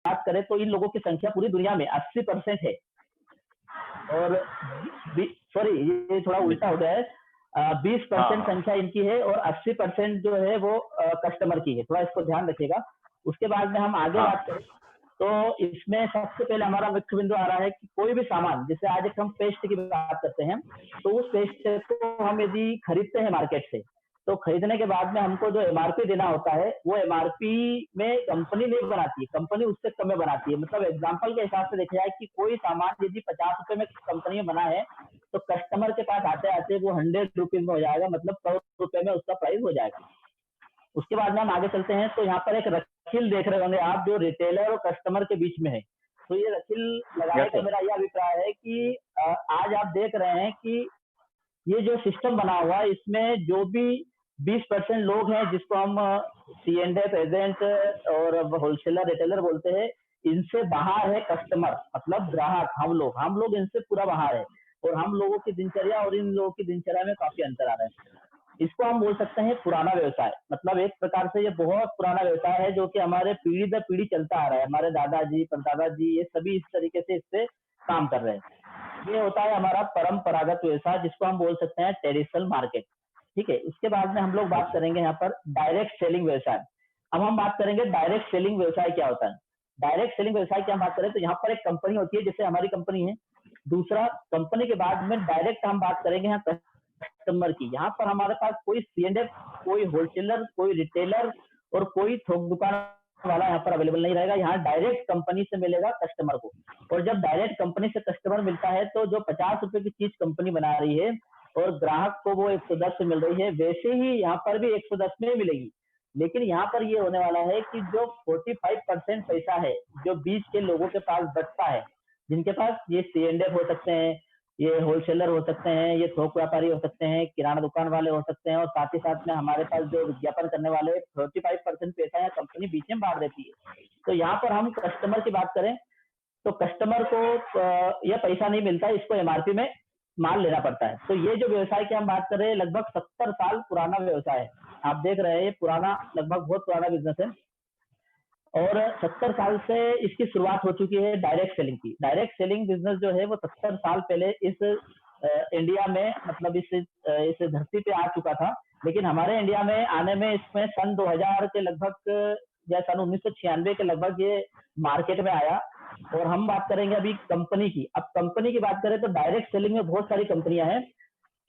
बात करें तो इन लोगों की संख्या पूरी दुनिया में 80% है। और सॉरी, ये थोड़ा उल्टा हो गया है, 20% संख्या इनकी है और 80% जो है वो कस्टमर की है। थोड़ा इसको ध्यान रखिएगा। उसके बाद में हम आगे बात करें तो इसमें सबसे पहले हमारा मुख्य बिंदु आ रहा है कि कोई भी सामान, जैसे आज एक हम पेस्ट की बात करते हैं, तो उस पेस्ट को हम यदि खरीदते हैं मार्केट से, तो खरीदने के बाद में हमको जो एमआरपी देना होता है वो एमआरपी में कंपनी नहीं बनाती है, कंपनी उससे कम में बनाती है। मतलब एग्जांपल के हिसाब से देखा जाए कि कोई सामान यदि 50 रुपए में कंपनी में बना है तो कस्टमर के पास आते आते वो 100 रुपीज में हो जाएगा, मतलब 100 रुपए में उसका प्राइस हो जाएगा। उसके बाद में हम आगे चलते हैं तो यहाँ पर एक रसील देख रहे होंगे आप, जो रिटेलर और कस्टमर के बीच में है। तो ये रसील लगाने का मेरा यह अभिप्राय है कि आज आप देख रहे हैं कि ये जो सिस्टम बना हुआ है इसमें जो भी 20% लोग हैं जिसको हम C&F एजेंट और होलसेलर रिटेलर बोलते हैं, इनसे बाहर है कस्टमर, मतलब ग्राहक, हम लोग इनसे पूरा बाहर है। और हम लोगों की दिनचर्या और इन लोगों की दिनचर्या में काफी अंतर आ रहा है। इसको हम बोल सकते हैं पुराना व्यवसाय। मतलब एक प्रकार से ये बहुत पुराना व्यवसाय है जो कि हमारे पीढ़ी दर पीढ़ी चलता आ रहा है। हमारे दादाजी परदादाजी ये सभी इस तरीके से इससे काम कर रहे हैं। ये होता है हमारा परंपरागत व्यवसाय, जिसको हम बोल सकते हैं ट्रेडिशनल मार्केट। ठीक है। इसके बाद में हम लोग बात करेंगे यहाँ पर डायरेक्ट सेलिंग व्यवसाय। अब हम बात करेंगे डायरेक्ट सेलिंग व्यवसाय क्या होता है। डायरेक्ट सेलिंग व्यवसाय की हम बात करें तो यहाँ पर एक कंपनी होती है, जैसे हमारी कंपनी है। दूसरा, कंपनी के बाद में डायरेक्ट हम बात करेंगे यहाँ कस्टमर की। यहाँ पर हमारे पास कोई C&F, कोई होलसेलर, कोई रिटेलर और कोई थोक दुकान वाला यहाँ पर अवेलेबल नहीं रहेगा। यहाँ डायरेक्ट कंपनी से मिलेगा कस्टमर को। और जब डायरेक्ट कंपनी से कस्टमर मिलता है तो जो 50 रुपए की चीज कंपनी बना रही है और ग्राहक को वो 110 से मिल रही है, वैसे ही यहाँ पर भी 110 में मिलेगी। लेकिन यहाँ पर ये होने वाला है कि जो 45% पैसा है जो बीच के लोगों के पास बचता है, जिनके पास ये C&F हो सकते हैं, ये होलसेलर हो सकते हैं, ये थोक व्यापारी हो सकते हैं, किराना दुकान वाले हो सकते हैं, और साथ ही साथ में हमारे पास जो विज्ञापन करने वाले 45% पैसा है कंपनी बीच में बांट देती है। तो यहाँ पर हम कस्टमर की बात करें तो कस्टमर को यह पैसा नहीं मिलता, इसको एमआरपी में माल लेना पड़ता है। तो ये जो व्यवसाय की हम बात कर रहे हैं लगभग 70 साल पुराना व्यवसाय है। आप देख रहे हैं ये पुराना, लगभग बहुत पुराना बिजनेस है और 70 साल से इसकी शुरुआत हो चुकी है डायरेक्ट सेलिंग की। डायरेक्ट सेलिंग बिजनेस जो है वो 70 साल पहले इस इंडिया में, मतलब इस धरती पे आ चुका था। लेकिन हमारे इंडिया में आने में इसमें सन 2000 के लगभग या सन 1996 के लगभग ये मार्केट में आया। और हम बात करेंगे अभी कंपनी की। अब कंपनी की बात करें तो डायरेक्ट सेलिंग में बहुत सारी कंपनियां हैं।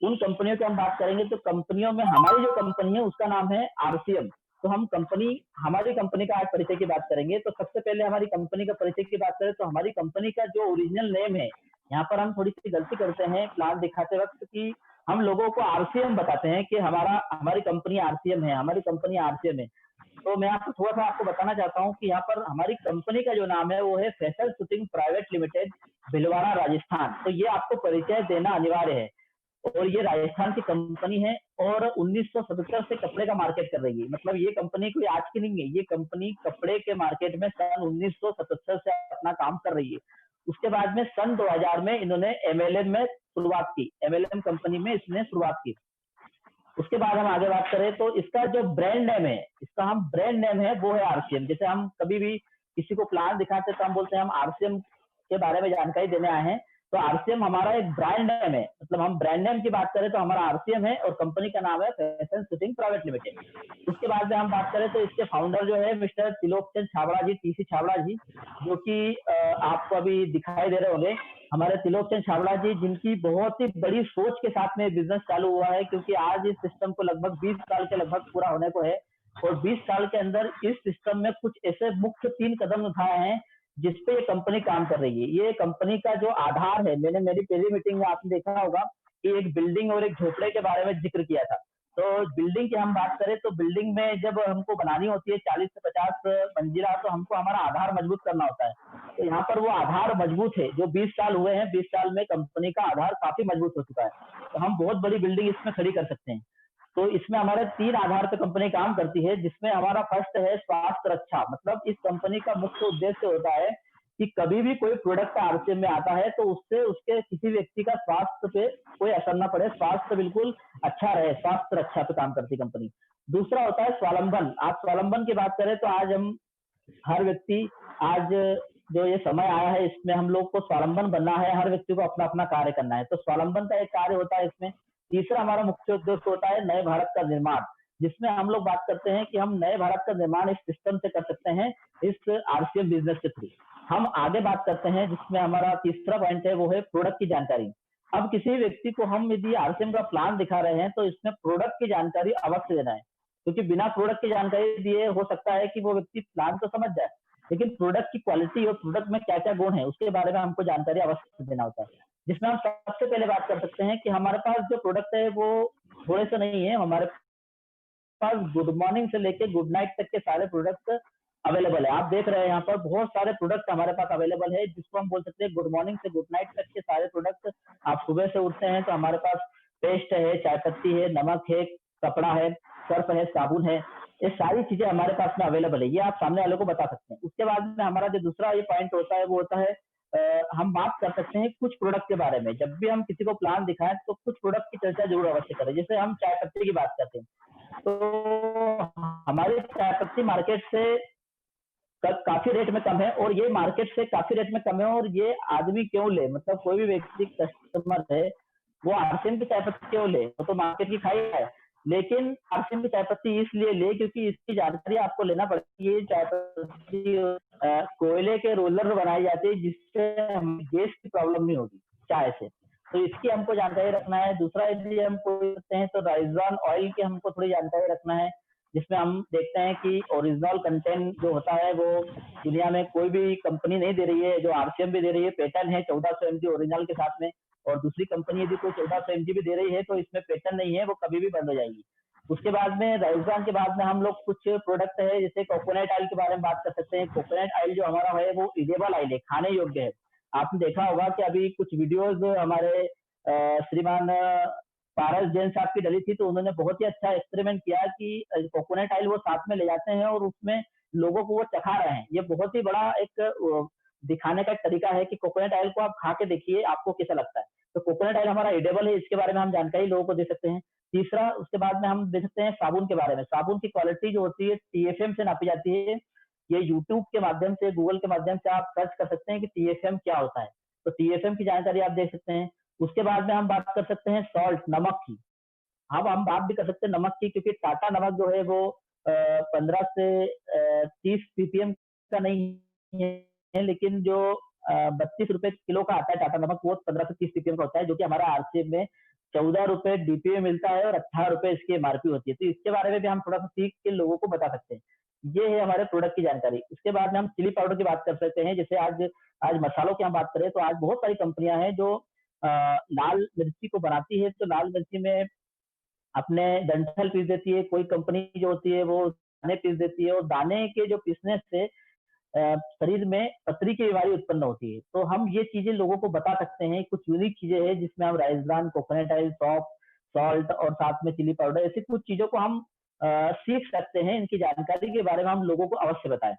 उन कंपनियों की हम बात करेंगे तो कंपनियों में हमारी जो कंपनी है उसका नाम है RCM। तो हम हमारी कंपनी का आज परिचय की बात करेंगे। तो सबसे पहले हमारी कंपनी का परिचय की बात करें तो हमारी कंपनी का जो ओरिजिनल नेम है, यहाँ पर हम थोड़ी सी गलती करते हैं प्लान दिखाते वक्त कि हम लोगों को RCM बताते हैं कि हमारी कंपनी RCM है, हमारी कंपनी RCM है। तो मैं आपको थोड़ा सा आपको बताना चाहता हूँ कि यहाँ पर हमारी कंपनी का जो नाम है वो है Faisal shooting private limited, Bhilwara, Rajasthan. तो ये आपको परिचय देना अनिवार्य है। और ये राजस्थान की कंपनी है और 1977 से कपड़े का मार्केट कर रही है। मतलब ये कंपनी कोई आज की नहीं है, ये कंपनी कपड़े के मार्केट में सन 1977 से अपना काम कर रही है। उसके बाद में सन 2000 में इन्होंने MLM में शुरुआत की, MLM कंपनी में इसने शुरुआत की। उसके बाद हम आगे बात करें तो इसका जो ब्रांड नेम है, इसका हम ब्रांड नेम है वो है RCM। जैसे हम कभी भी किसी को प्लान दिखाते तो हम बोलते हैं हम RCM के बारे में जानकारी देने आए हैं। तो RCM हमारा एक ब्रांड नेम है। मतलब हम ब्रांड नेम की बात करें तो हमारा RCM है और कंपनी का नाम है फैशन शूटिंग प्राइवेट लिमिटेड। उसके बाद में हम बात करें तो इसके फाउंडर जो है मिस्टर त्रिलोक चंद छाबड़ा जी, TC छाबड़ा जी, जो कि आपको अभी दिखाई दे रहे होंगे। हमारे त्रिलोक चंद छाबड़ा जी, जिनकी बहुत ही बड़ी सोच के साथ में बिजनेस चालू हुआ है, क्योंकि आज इस सिस्टम को लगभग 20 साल के लगभग पूरा होने को है। और 20 साल के अंदर इस सिस्टम में कुछ ऐसे मुख्य 3 कदम उठाए हैं जिसपे ये कंपनी काम कर रही है। ये कंपनी का जो आधार है, मैंने मेरी पहली मीटिंग में आपने देखा होगा कि एक बिल्डिंग और एक झोपड़े के बारे में जिक्र किया था। तो बिल्डिंग की हम बात करें तो बिल्डिंग में जब हमको बनानी होती है 40 से 50 मंजिला, तो हमको हमारा आधार मजबूत करना होता है। तो यहाँ पर वो आधार मजबूत है। जो 20 साल हुए हैं, 20 साल में कंपनी का आधार काफी मजबूत हो चुका है। तो हम बहुत बड़ी बिल्डिंग इसमें खड़ी कर सकते हैं। तो इसमें हमारे 3 आधार पे कंपनी काम करती है, जिसमें हमारा फर्स्ट है स्वास्थ्य रक्षा। मतलब इस कंपनी का मुख्य उद्देश्य होता है कि कभी भी कोई प्रोडक्ट RCM में आता है तो उससे उसके किसी व्यक्ति का स्वास्थ्य पे कोई असर ना पड़े, स्वास्थ्य बिल्कुल अच्छा रहे, स्वास्थ्य रक्षा पे काम करती कंपनी। दूसरा होता है स्वावलंबन। आप स्वावलंबन की बात करें तो आज हम हर व्यक्ति आज जो ये समय आया है इसमें हम लोग को स्वावलंबन बनना है, हर व्यक्ति को अपना अपना कार्य करना है। तो स्वावलंबन का एक कार्य होता है इसमें। तीसरा हमारा मुख्य उद्देश्य होता है नए भारत का निर्माण, जिसमें हम लोग बात करते हैं कि हम नए भारत का निर्माण इस सिस्टम से कर सकते हैं, इस आरसीएम बिजनेस के थ्रू। हम आगे बात करते हैं जिसमें हमारा तीसरा पॉइंट है वो है प्रोडक्ट की जानकारी। अब किसी व्यक्ति को हम यदि आरसीएम का प्लान दिखा रहे हैं तो इसमें प्रोडक्ट की जानकारी अवश्य देना है, क्योंकि बिना प्रोडक्ट की जानकारी दिए हो सकता है कि वो व्यक्ति प्लान तो समझ जाए, लेकिन प्रोडक्ट की क्वालिटी और प्रोडक्ट में क्या क्या गुण है उसके बारे में हमको जानकारी अवश्य देना होता है। जिसमें हम सबसे पहले बात कर सकते हैं कि हमारे पास जो प्रोडक्ट है वो थोड़े से नहीं है, हमारे पास गुड मॉर्निंग से लेके गुड नाइट तक के सारे प्रोडक्ट अवेलेबल है। आप देख रहे हैं यहाँ पर बहुत सारे प्रोडक्ट हमारे पास अवेलेबल है, जिसको हम बोल सकते हैं गुड मॉर्निंग से गुड नाइट तक के सारे प्रोडक्ट। आप सुबह से उठते हैं तो हमारे पास पेस्ट है, चाय पत्ती है, नमक है, कपड़ा है, सर्फ है, साबुन है, ये सारी चीजें हमारे पास में अवेलेबल है। ये आप सामने वाले को बता सकते हैं। उसके बाद में हमारा जो दूसरा ये पॉइंट होता है वो होता है हम बात कर सकते हैं कुछ प्रोडक्ट के बारे में। जब भी हम किसी को प्लान दिखाएं तो कुछ प्रोडक्ट की चर्चा जरूर अवश्य करें। जैसे हम चाय पत्ती की बात करते हैं तो हमारी चाय पत्ती मार्केट से काफी रेट में कम है, और ये मार्केट से काफी रेट में कम है। और ये आदमी क्यों ले, मतलब कोई भी व्यक्ति कस्टमर है वो आरसीएम की चाय पत्ती क्यों ले, वो तो मार्केट की खाई है, लेकिन आरसीएम की चाय पत्ती इसलिए ले क्योंकि इसकी जानकारी आपको लेना पड़ती है। चाय पत्ती कोयले के रोलर बनाई जाती है जिससे गैस की प्रॉब्लम नहीं होगी चाय से, तो इसकी हमको जानकारी रखना है। दूसरा यदि हम कोई करते हैं तो राइजन ऑयल की हमको थोड़ी जानकारी रखना है, जिसमें हम देखते हैं कि ओरिजिनल कंटेंट जो होता है वो दुनिया में कोई भी कंपनी नहीं दे रही है, जो आरसीएम भी दे रही है। पैटर्न है 1400 mg ओरिजिनल के साथ में, और दूसरी कंपनी यदि कोई 1400 mg भी दे रही है तो इसमें पैटर्न नहीं है, वो कभी भी बंद हो जाएगी। उसके बाद में राइजन के बाद में हम लोग कुछ प्रोडक्ट है जैसे कोकोनट ऑयल के बारे में बात कर सकते हैं। कोकोनट ऑयल जो हमारा है वो इडेबल ऑयल है, खाने योग्य है। आपने देखा होगा कि अभी कुछ वीडियोज हमारे श्रीमान पारस जैन साहब की डली थी, तो उन्होंने बहुत ही अच्छा एक्सपेरिमेंट किया कि कोकोनट ऑयल वो साथ में ले जाते हैं और उसमें लोगों को वो चखा रहे हैं। ये बहुत ही बड़ा एक दिखाने का एक तरीका है कि कोकोनट ऑयल को आप खा के देखिए आपको कैसा लगता है। तो कोकोनट ऑयल हमारा एडेबल है, इसके बारे में हम जानकारी लोगों को दे सकते हैं। तीसरा उसके बाद में हम दे सकते हैं साबुन के बारे में। साबुन की क्वालिटी जो होती है टीएफएम से नापी जाती है। ये यूट्यूब के माध्यम से, गूगल के माध्यम से आप सर्च कर सकते हैं कि टीएफएम क्या होता है, तो टीएफएम की जानकारी आप देख सकते हैं। उसके बाद में हम बात कर सकते हैं सॉल्ट, नमक की। अब हम बात भी कर सकते हैं नमक की, क्योंकि टाटा नमक जो है वो 15 से 30 पीपीएम का नहीं है, लेकिन जो 32 रुपए किलो का आता है टाटा नमक, वो 15 से 30 पीपीएम का होता है, जो कि हमारा आरसीएम में 14 रुपए डीपीए मिलता है और 18 रुपए इसकी एमआरपी होती है। तो इसके बारे में भी हम थोड़ा सा सीख के लोगों को बता सकते हैं। ये है हमारे प्रोडक्ट की जानकारी। उसके बाद में हम चिली पाउडर की बात कर सकते हैं। जैसे आज आज मसालों की हम बात करें तो आज बहुत सारी कंपनियां हैं जो लाल मिर्ची को बनाती है, तो लाल मिर्ची में अपने डंठल पीस देती है। कोई कंपनी जो होती है वो दाने पीस देती है, और दाने के जो पीसने से शरीर में पथरी की बीमारी उत्पन्न होती है। तो हम ये चीजें लोगों को बता सकते हैं। कुछ यूनिक चीजें हैं जिसमें हम राइस ब्रान, कोकोनट ऑयल, सौंफ, सॉल्ट और साथ में चिली पाउडर, ऐसी कुछ चीजों को हम सीख सकते हैं। इनकी जानकारी के बारे में हम लोगों को अवश्य बताएं।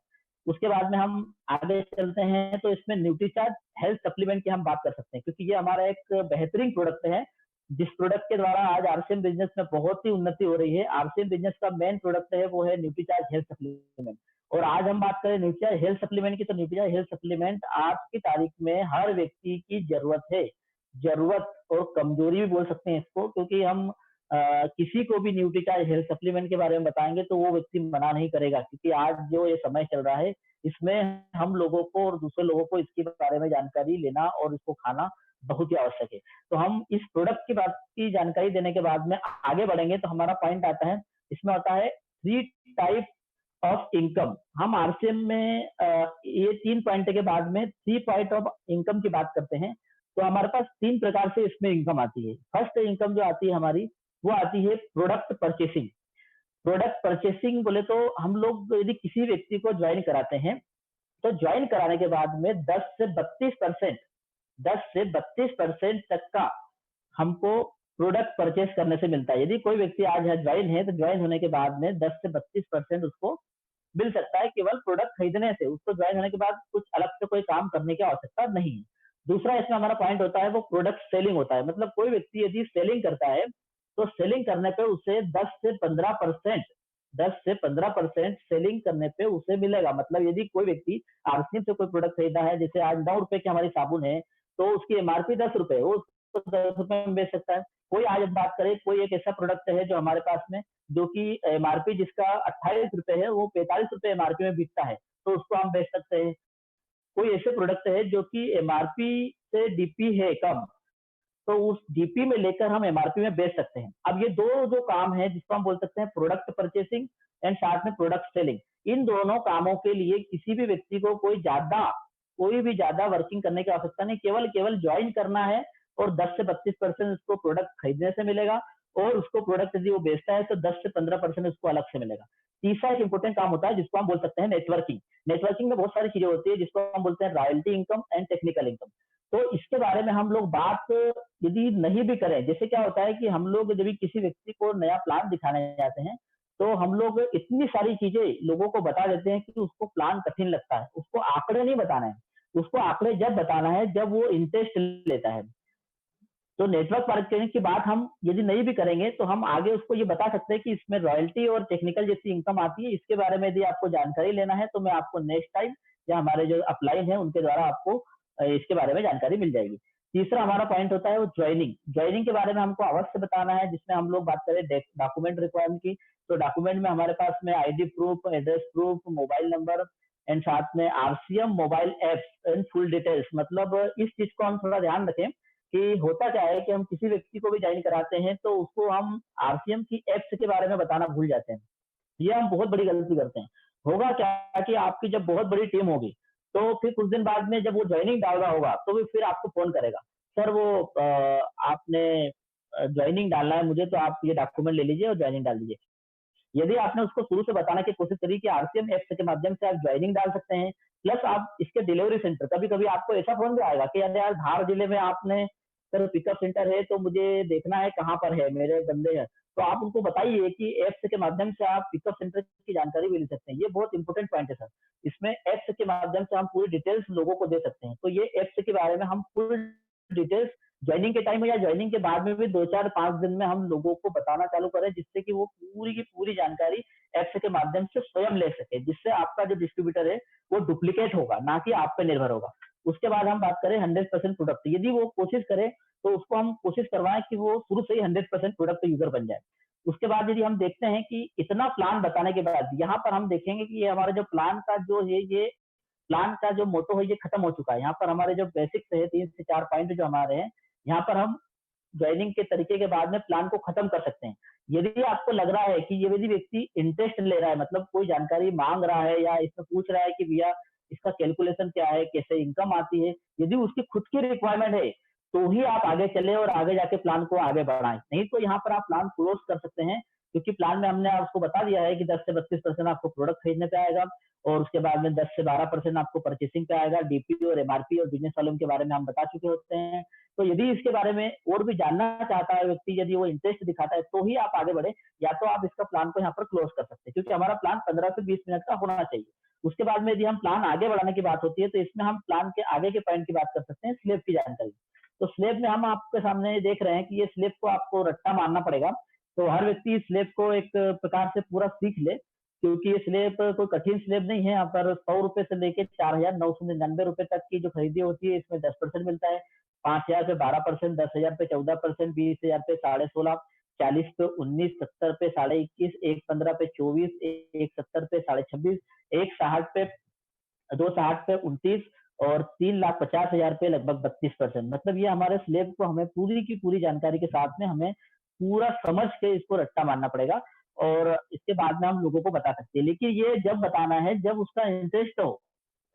उसके बाद में हम आगे चलते हैं तो इसमें न्यूट्रीचार्ज हेल्थ सप्लीमेंट की हम बात कर सकते हैं, क्योंकि ये हमारा एक बेहतरीन प्रोडक्ट है, जिस प्रोडक्ट के द्वारा आज आरसीएम बिजनेस में बहुत ही उन्नति हो रही है। आरसीएम बिजनेस का मेन प्रोडक्ट है वो है न्यूट्रीचार्ज हेल्थ सप्लीमेंट। और आज हम बात करें न्यूट्रीचार्ज हेल्थ सप्लीमेंट की, तो न्यूट्रीचार्ज हेल्थ सप्लीमेंट आज की तारीख में हर व्यक्ति की जरूरत है। जरूरत और कमजोरी भी बोल सकते हैं इसको, क्योंकि हम किसी को भी न्यूट्रीचार्ज हेल्थ सप्लीमेंट के बारे में बताएंगे तो वो व्यक्ति मना नहीं करेगा, क्योंकि आज जो ये समय चल रहा है इसमें हम लोगों को और दूसरे लोगों को इसके बारे में जानकारी लेना और इसको खाना बहुत ही आवश्यक है। तो हम इस प्रोडक्ट की बात की जानकारी देने के बाद में आगे बढ़ेंगे तो हमारा पॉइंट आता है, इसमें आता है 3 टाइप ऑफ इनकम। हम आरसीएम में ये 3 पॉइंट के बाद में 3 पॉइंट ऑफ इनकम की बात करते हैं। तो हमारे पास 3 प्रकार से इसमें इनकम आती है। फर्स्ट इनकम जो आती है हमारी, वो आती है प्रोडक्ट परचेसिंग। प्रोडक्ट परचेसिंग बोले तो हम लोग यदि किसी व्यक्ति को ज्वाइन कराते हैं तो ज्वाइन कराने के बाद में 10 से 32% तक का हमको प्रोडक्ट परचेस करने से मिलता है। यदि कोई व्यक्ति आज ज्वाइन है तो ज्वाइन होने के बाद में 10 से 32% उसको मिल सकता है, केवल प्रोडक्ट खरीदने से। उसको ज्वाइन होने के बाद कुछ अलग से कोई काम करने की आवश्यकता नहीं है। दूसरा इसमें हमारा पॉइंट होता है वो प्रोडक्ट सेलिंग होता है। मतलब कोई व्यक्ति यदि सेलिंग करता है तो सेलिंग करने पे उसे 10 से 15% 10 से 15% सेलिंग करने पे उसे मिलेगा। मतलब यदि कोई व्यक्ति आरसीएम से कोई प्रोडक्ट खरीदा है, जैसे आज 9 रुपए की हमारी साबुन है, तो उसकी एमआरपी 10 रुपए, वो उसको 10 रुपए में बेच सकता है। कोई आज हम बात करें, कोई एक ऐसा प्रोडक्ट है जो हमारे पास में, जो कि एमआरपी जिसका 28 रुपए है, वो 45 रुपए एमआरपी में बिकता है, तो उसको हम बेच सकते हैं। कोई ऐसे प्रोडक्ट है जो कि एमआरपी से डीपी है कम, तो उस डीपी में लेकर हम एमआरपी में बेच सकते हैं। अब ये दो जो काम है जिसको हम बोल सकते हैं प्रोडक्ट परचेसिंग एंड साथ में प्रोडक्ट सेलिंग, इन दोनों कामों के लिए किसी भी व्यक्ति को कोई भी ज्यादा वर्किंग करने की आवश्यकता नहीं, केवल केवल ज्वाइन करना है और 10 से 32% उसको प्रोडक्ट खरीदने से मिलेगा, और उसको प्रोडक्ट यदि वो बेचता है तो 10 से 15% उसको अलग से मिलेगा। तीसरा एक इंपॉर्टेंट काम होता है जिसको हम बोल सकते हैं नेटवर्किंग। नेटवर्किंग में बहुत सारी चीजें होती है जिसको हम बोलते हैं royalty income and technical income. तो इसके बारे में हम लोग बात यदि नहीं भी करें, जैसे क्या होता है कि हम लोग जब भी किसी व्यक्ति को नया प्लान दिखाने जाते हैं, तो हम लोग इतनी सारी चीजें लोगों को बता देते हैं कि उसको प्लान कठिन लगता है। उसको आंकड़े नहीं बताना है, उसको आंकड़े जब बताना है जब वो इंटरेस्ट लेता है। तो नेटवर्क मार्केटिंग की बात हम यदि नहीं भी करेंगे तो हम आगे उसको ये बता सकते हैं कि इसमें रॉयल्टी और टेक्निकल जैसी इनकम आती है। इसके बारे में यदि आपको जानकारी लेना है तो मैं आपको नेक्स्ट टाइम या हमारे जो अपलाइन है उनके द्वारा आपको इसके बारे में जानकारी मिल जाएगी। तीसरा हमारा पॉइंट होता है वो ज्वाइनिंग। ज्वाइनिंग के बारे में हमको अवश्य बताना है, जिसमें हम लोग बात करें डॉक्यूमेंट रिक्वायरमेंट की, तो डॉक्यूमेंट में हमारे पास में ID proof, address proof, mobile number and साथ में RCM mobile apps and full details. मतलब इस चीज को हम थोड़ा ध्यान रखें कि होता क्या है कि हम किसी व्यक्ति को भी ज्वाइन कराते हैं तो उसको हम आरसीएम की एप्स के बारे में बताना भूल जाते हैं। ये हम बहुत बड़ी गलती करते हैं। होगा क्या कि आपकी जब बहुत बड़ी टीम होगी, तो फिर कुछ दिन बाद में जब वो ज्वाइनिंग डाल रहा होगा तो वो फिर आपको फोन करेगा, सर वो आपने ज्वाइनिंग डालना है मुझे, तो आप ये डॉक्यूमेंट ले लीजिए और ज्वाइनिंग डाल दीजिए। यदि आपने उसको शुरू से बताने की कोशिश करी कि आरसीएम ऐप्स के माध्यम से आप ज्वाइनिंग डाल सकते हैं, प्लस आप इसके डिलीवरी सेंटर, कभी कभी आपको ऐसा फोन भी आएगा कि यार धार जिले में आपने सर पिकअप सेंटर है तो मुझे देखना है कहाँ पर है, मेरे बंदे हैं, तो आप उनको बताइए कि एप्स के माध्यम से आप पिकअप सेंटर की जानकारी भी ले सकते हैं। ये बहुत इंपॉर्टेंट पॉइंट है सर। इसमें एप्स के माध्यम से हम पूरी डिटेल्स लोगों को दे सकते हैं। तो ये एप्स के बारे में हम फुल डिटेल्स ज्वाइनिंग के टाइम में या ज्वाइनिंग के बाद में भी 2-4-5 दिन में हम लोगों को बताना चालू करें, जिससे कि वो पूरी की पूरी जानकारी एप्स के माध्यम से स्वयं ले सके, जिससे आपका जो डिस्ट्रीब्यूटर है वो डुप्लीकेट होगा, ना कि आप पे निर्भर होगा। उसके बाद हम बात करें 100% प्रोडक्ट, यदि वो कोशिश करे तो उसको हम कोशिश करवाएं कि वो शुरू से ही 100% प्रोडक्ट यूजर बन जाए। उसके बाद यदि हम देखते हैं कि इतना प्लान बताने के बाद यहाँ पर हम देखेंगे कि ये हमारा जो प्लान का जो है, ये प्लान का जो मोटो है ये खत्म हो चुका है। यहाँ पर हमारे जो बेसिक्स है 3 से 4 पॉइंट जो हमारे हैं, यहाँ पर हम ज्वाइनिंग के तरीके के बाद में प्लान को खत्म कर सकते हैं। यदि आपको लग रहा है कि ये यदि व्यक्ति इंटरेस्ट ले रहा है, मतलब कोई जानकारी मांग रहा है या इसमें पूछ रहा है कि भैया इसका कैलकुलेशन क्या है, कैसे इनकम आती है, यदि उसकी खुद की रिक्वायरमेंट है तो ही आप आगे चले और आगे जाके प्लान को आगे बढ़ाएं। नहीं तो यहाँ पर आप प्लान क्लोज कर सकते हैं, क्योंकि प्लान में हमने आपको बता दिया है कि 10 से 32% आपको प्रोडक्ट खरीदने पे आएगा, और उसके बाद में 10 से 12% आपको परचेसिंग पे आएगा। डीपी और एमआरपी और बिजनेस वॉल्यूम के बारे में हम बता चुके होते हैं। तो यदि इसके बारे में और भी जानना चाहता है व्यक्ति, यदि वो इंटरेस्ट दिखाता है, तो ही आप आगे बढ़े, या तो आप इसका प्लान को यहाँ पर क्लोज कर सकते हैं, क्योंकि हमारा प्लान 15 से 20 मिनट का होना चाहिए। उसके बाद में यदि हम प्लान आगे बढ़ाने की बात होती है, तो इसमें हम प्लान के आगे के पॉइंट की बात कर सकते हैं, स्लेब की जानकारी। तो स्लेब में हम आपके सामने देख रहे हैं कि ये स्लेब को आपको रट्टा मारना पड़ेगा। तो हर व्यक्ति इस स्लेब को एक प्रकार से पूरा सीख ले, क्योंकि ये स्लेब कोई कठिन स्लेब नहीं है। यहाँ पर 100 रुपए से लेके 4,999 रुपए तक की जो खरीदी होती है, इसमें 10% मिलता है। 5,000 पे 12%, 10,000 पे 14%, 20,000 पे 16.5, 40 पे 19, 70 पे 21.5, 115 पे 24, 170 पे 26.5, 160 पे 260 पे 29 और 3,50,000 पे लगभग 32%। मतलब ये हमारे स्लेब को हमें पूरी की पूरी जानकारी के साथ में हमें पूरा समझ के इसको रट्टा मारना पड़ेगा, और इसके बाद में हम लोगों को बता सकते हैं। लेकिन ये जब बताना है जब उसका इंटरेस्ट हो।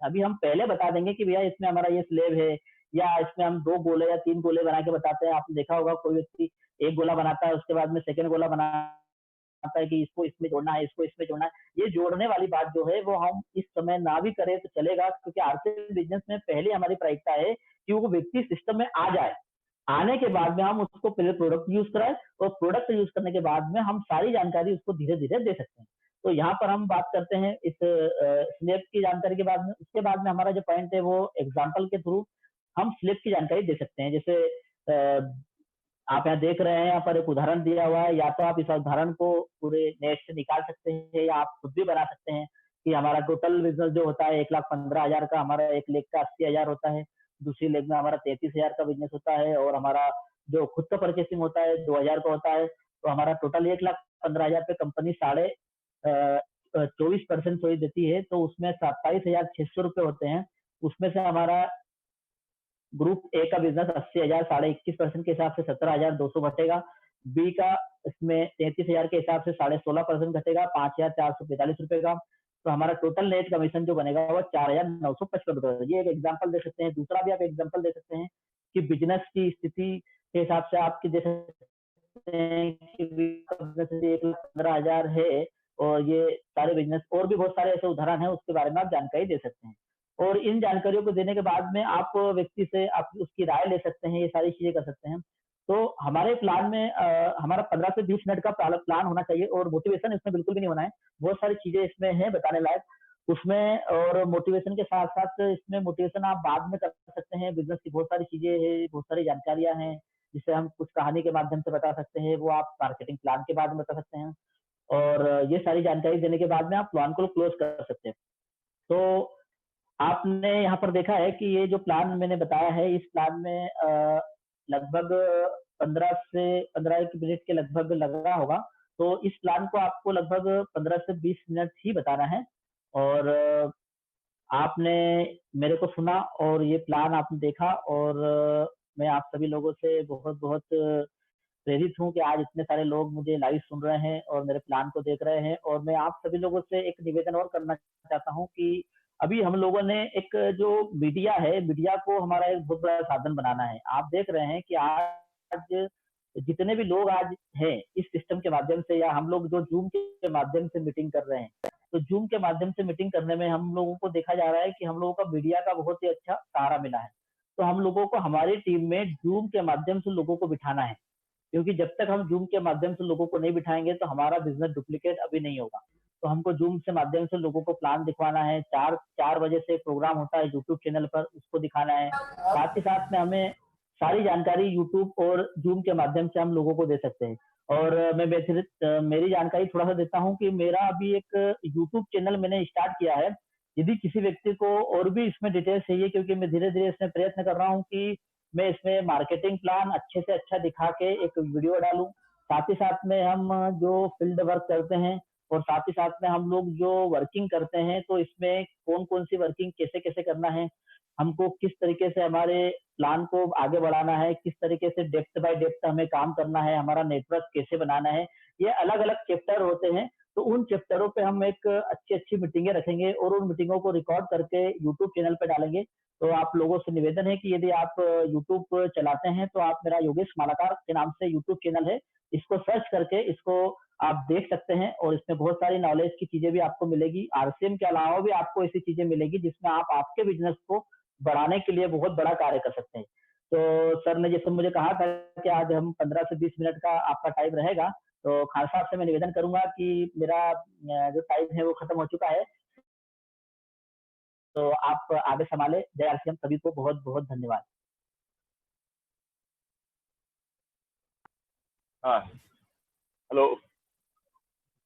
अभी हम पहले बता देंगे कि भैया इसमें हमारा ये स्लेब है, या इसमें हम 2 गोले या 3 गोले बना के बताते हैं। आपने देखा होगा कोई व्यक्ति 1 गोला बनाता है, उसके बाद में सेकंड गोला बनाता है कि इसको इसमें जोड़ना है, इसको इसमें जोड़ना है। ये जोड़ने वाली बात जो है वो हम इस समय ना भी करें तो चलेगा, क्योंकि आरसीएम बिजनेस में पहले हमारी प्राथमिकता है कि वो व्यक्ति सिस्टम में आ जाए। आने के बाद में हम उसको पहले प्रोडक्ट यूज कराएं, और प्रोडक्ट यूज करने के बाद में हम सारी जानकारी उसको धीरे धीरे दे सकते हैं। तो यहाँ पर हम बात करते हैं इस स्लेब की जानकारी के बाद में। उसके बाद में हमारा जो पॉइंट है वो एग्जाम्पल के थ्रू हम स्लेब की जानकारी दे सकते हैं। जैसे आप यहाँ देख रहे हैं, यहाँ पर एक उदाहरण दिया हुआ है, या तो आप इस उदाहरण को पूरे नेट से निकाल सकते हैं या आप खुद भी बना सकते हैं कि हमारा टोटल बिजनेस जो होता है 1,15,000 का, हमारा एक लेग का 80,000 होता है, दूसरी लेग में हमारा 33,000 का बिजनेस होता है और हमारा जो खुद का परचेसिंग होता है 2,000 का होता है। तो हमारा टोटल 1,15,000 पे कंपनी साढ़े 24% सोई देती है, तो उसमें 27,600 रुपये होते हैं। उसमें से हमारा ग्रुप ए का बिजनेस 80,000 साढ़े 21% के हिसाब से 17,200 घटेगा। बी का इसमें 33,000 के हिसाब से साढ़े 16% घटेगा, 5,445 रुपए का। तो हमारा टोटल नेट कमीशन जो बनेगा वो 4,955 रुपए। ये एक एग्जाम्पल दे सकते हैं। दूसरा भी आप एग्जाम्पल दे सकते हैं कि बिजनेस की स्थिति के हिसाब से आपकी जैसे कि 1,15,000 है और ये सारे बिजनेस और भी बहुत सारे ऐसे उदाहरण हैं, उसके बारे में आप जानकारी दे सकते हैं। और इन जानकारियों को देने के बाद में आप व्यक्ति से आप उसकी राय ले सकते हैं, ये सारी चीजें कर सकते हैं। तो हमारे प्लान में हमारा 15 से 20 मिनट का प्लान होना चाहिए और मोटिवेशन इसमें बिल्कुल भी नहीं होना है। बहुत सारी चीजें इसमें हैं बताने लायक उसमें, और मोटिवेशन के साथ साथ इसमें मोटिवेशन आप बाद में कर सकते हैं। बिजनेस की बहुत सारी चीजें हैं, बहुत सारी जानकारियां हैं जिसे हम कुछ कहानी के माध्यम से बता सकते हैं, वो आप मार्केटिंग प्लान के बाद में बता सकते हैं। और ये सारी जानकारी देने के बाद में आप प्लान को क्लोज कर सकते हैं। तो आपने यहाँ पर देखा है कि ये जो प्लान मैंने बताया है, इस प्लान में लगभग 15 से 15 एक मिनट के लगभग लग रहा होगा। तो इस प्लान को आपको लगभग 15 से 20 मिनट ही बताना है। और आपने मेरे को सुना और ये प्लान आपने देखा, और मैं आप सभी लोगों से बहुत-बहुत प्रेरित हूँ कि आज इतने सारे लोग मुझे लाइव सुन रहे हैं और मेरे प्लान को देख रहे हैं। और मैं आप सभी लोगों से एक निवेदन और करना चाहता हूँ कि अभी हम लोगों ने एक जो मीडिया है, मीडिया को हमारा एक बहुत बड़ा साधन बनाना है। आप देख रहे हैं कि आज जितने भी लोग आज हैं इस सिस्टम के माध्यम से, या हम लोग जो जूम के माध्यम से मीटिंग कर रहे हैं, तो जूम के माध्यम से मीटिंग करने में हम लोगों को देखा जा रहा है कि हम लोगों का मीडिया का बहुत ही अच्छा सहारा मिला है। तो हम लोगों को हमारी टीम में जूम के माध्यम से लोगों को बिठाना है, क्योंकि जब तक हम जूम के माध्यम से लोगों को नहीं बिठाएंगे तो हमारा बिजनेस डुप्लीकेट अभी नहीं होगा। तो हमको जूम से माध्यम से लोगों को प्लान दिखवाना है। 4 बजे से प्रोग्राम होता है यूट्यूब चैनल पर, उसको दिखाना है। साथ ही साथ में हमें सारी जानकारी यूट्यूब और जूम के माध्यम से हम लोगों को दे सकते हैं। और मेरी जानकारी थोड़ा सा देता हूँ कि मेरा अभी एक यूट्यूब चैनल मैंने स्टार्ट किया है। यदि किसी व्यक्ति को और भी इसमें डिटेल्स चाहिए, क्योंकि मैं धीरे धीरे इसमें प्रयत्न कर रहा हूँ कि मैं इसमें मार्केटिंग प्लान अच्छे से अच्छा दिखा के एक वीडियो डालूं। साथ ही साथ में हम जो फील्ड वर्क करते हैं और साथ ही साथ में हम लोग जो वर्किंग करते हैं, तो इसमें कौन कौन सी वर्किंग कैसे कैसे करना है, हमको किस तरीके से हमारे प्लान को आगे बढ़ाना है, किस तरीके से डेप्थ बाय डेप्थ हमें काम करना है, हमारा नेटवर्क कैसे बनाना है, ये अलग अलग चैप्टर होते हैं। तो उन चैप्टरों पे हम एक अच्छी अच्छी मीटिंगें रखेंगे और उन मीटिंगों को रिकॉर्ड करके यूट्यूब चैनल पे डालेंगे। तो आप लोगों से निवेदन है कि यदि आप यूट्यूब चलाते हैं तो आप मेरा योगेश मालाकार के नाम से यूट्यूब चैनल है, इसको सर्च करके इसको आप देख सकते हैं और इसमें बहुत सारी नॉलेज की चीजें भी आपको मिलेगी। आरसीएम के अलावा भी आपको ऐसी चीजें मिलेगी जिसमें आप आपके बिजनेस को बढ़ाने के लिए बहुत बड़ा कार्य कर सकते हैं। तो सर ने जैसे मुझे कहा था कि आज हम 15 से 20 मिनट का आपका टाइम रहेगा, तो खान साहब से मैं निवेदन करूंगा कि मेरा जो टाइम है वो खत्म हो चुका है, तो आप आगे संभाले। जय आरसीएम, सभी को बहुत बहुत धन्यवाद। हाँ, हेलो,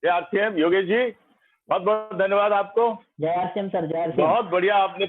जय आरसीएम योगेश जी, बहुत बहुत धन्यवाद आपको। जय आरसीएम सर, जय आरसीएम। बहुत बढ़िया आपने